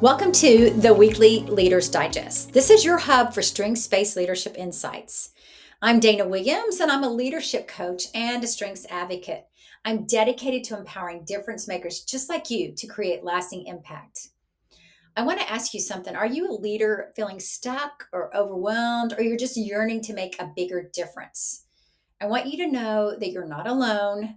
Welcome to the weekly Leaders Digest. This is your hub for strengths-based leadership insights. I'm Dana Williams, and I'm a leadership coach and a strengths advocate. I'm dedicated to empowering difference makers just like you to create lasting impact. I want to ask you something. Are you a leader feeling stuck or overwhelmed, or you're just yearning to make a bigger difference? I want you to know that you're not alone.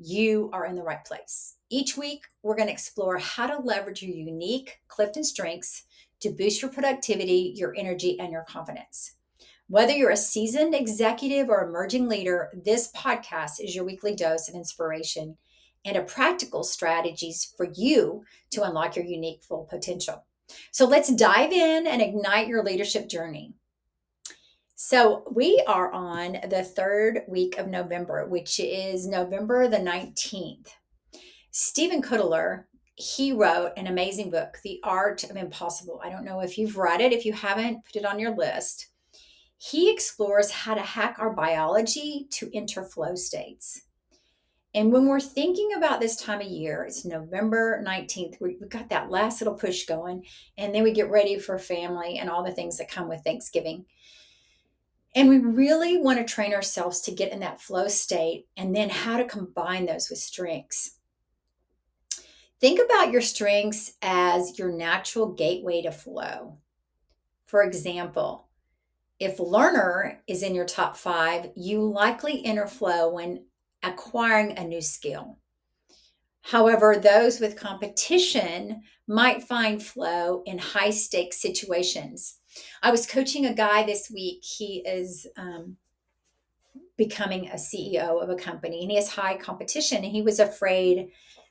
You are in the right place. Each week, we're going to explore how to leverage your unique Clifton strengths to boost your productivity, your energy, and your confidence. Whether you're a seasoned executive or emerging leader, this podcast is your weekly dose of inspiration and a practical strategies for you to unlock your unique full potential. So let's dive in and ignite your leadership journey. So we are on the third week of November, which is November the 19th. Steven Kotler, he wrote an amazing book, The Art of Impossible. I don't know if you've read it. If you haven't, put it on your list. He explores how to hack our biology to enter flow states. And when we're thinking about this time of year, it's November 19th. We've got that last little push going, and then we get ready for family and all the things that come with Thanksgiving. And we really want to train ourselves to get in that flow state and then how to combine those with strengths. Think about your strengths as your natural gateway to flow. For example, if learner is in your top 5, you likely enter flow when acquiring a new skill. However, those with competition might find flow in high stakes situations. I was coaching a guy this week. He is becoming a CEO of a company, and he has high competition, and he was afraid,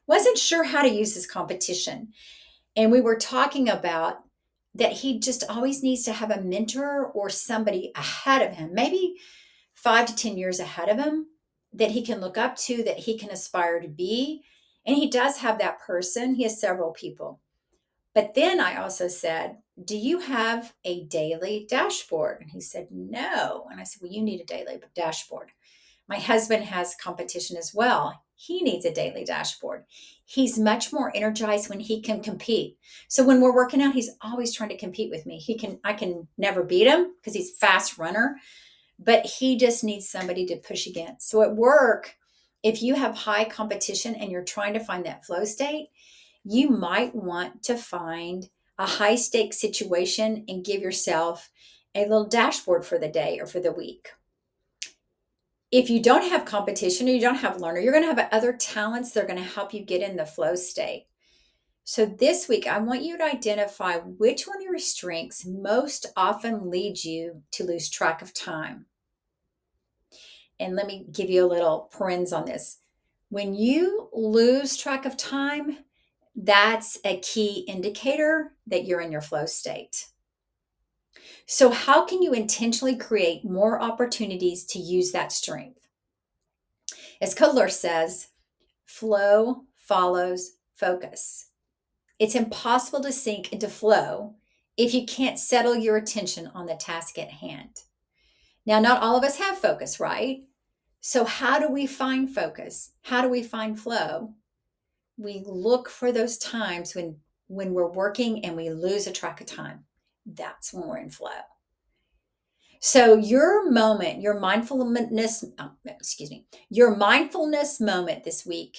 wasn't sure how to use his competition. And we were talking about that he just always needs to have a mentor or somebody ahead of him, maybe 5 to 10 years ahead of him, that he can look up to, that he can aspire to be. And he does have that person. He has several people. But then I also said, do you have a daily dashboard? And he said, no. And I said, well, you need a daily dashboard. My husband has competition as well. He needs a daily dashboard. He's much more energized when he can compete. So when we're working out, he's always trying to compete with me. I can never beat him because he's a fast runner, but he just needs somebody to push against. So at work, if you have high competition and you're trying to find that flow state, you might want to find a high stakes situation and give yourself a little dashboard for the day or for the week. If you don't have competition or you don't have learner, you're going to have other talents that are going to help you get in the flow state. So this week, I want you to identify which one of your strengths most often leads you to lose track of time. And let me give you a little parens on this. When you lose track of time, that's a key indicator that you're in your flow state. So how can you intentionally create more opportunities to use that strength? As Kotler says, flow follows focus. It's impossible to sink into flow if you can't settle your attention on the task at hand. Now, not all of us have focus, right? So how do we find focus? How do we find flow? We look for those times when we're working and we lose a track of time. That's when we're in flow. So your moment, your mindfulness moment this week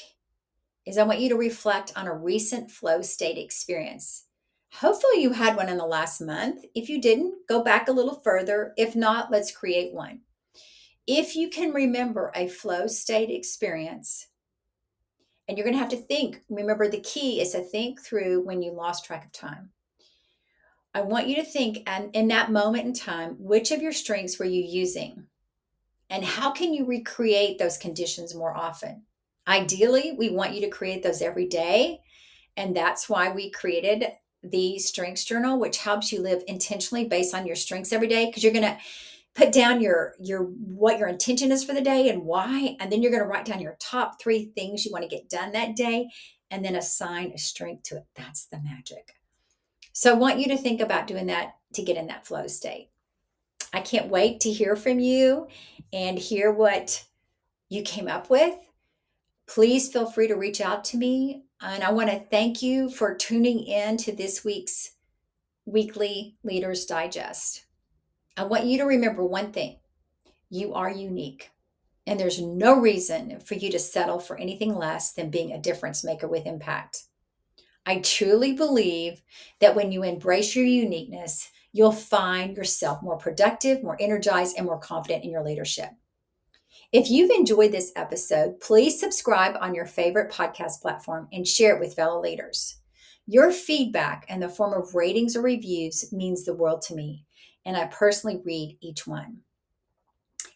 is I want you to reflect on a recent flow state experience. Hopefully you had one in the last month. If you didn't, go back a little further. If not, let's create one. If you can remember a flow state experience, and you're going to have to remember the key is to think through when you lost track of time. I want you to think, and in that moment in time, which of your strengths were you using? And how can you recreate those conditions more often? Ideally, we want you to create those every day. And that's why we created the Strengths Journal, which helps you live intentionally based on your strengths every day, because you're going to put down your what your intention is for the day and why, and then you're going to write down your top 3 things you want to get done that day and then assign a strength to it. That's the magic. So I want you to think about doing that to get in that flow state. I can't wait to hear from you and hear what you came up with. Please feel free to reach out to me And I want to thank you for tuning in to this week's weekly Leaders Digest. I want you to remember one thing: you are unique, and there's no reason for you to settle for anything less than being a difference maker with impact. I truly believe that when you embrace your uniqueness, you'll find yourself more productive, more energized, and more confident in your leadership. If you've enjoyed this episode, please subscribe on your favorite podcast platform and share it with fellow leaders. Your feedback in the form of ratings or reviews means the world to me, and I personally read each one.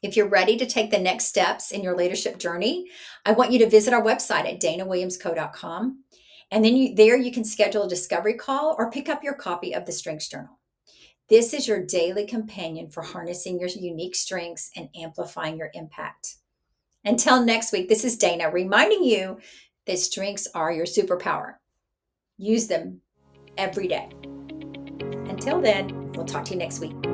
If you're ready to take the next steps in your leadership journey, I want you to visit our website at danawilliamsco.com. And then you can schedule a discovery call or pick up your copy of the Strengths Journal. This is your daily companion for harnessing your unique strengths and amplifying your impact. Until next week, this is Dana reminding you that strengths are your superpower. Use them every day. Until then, we'll talk to you next week.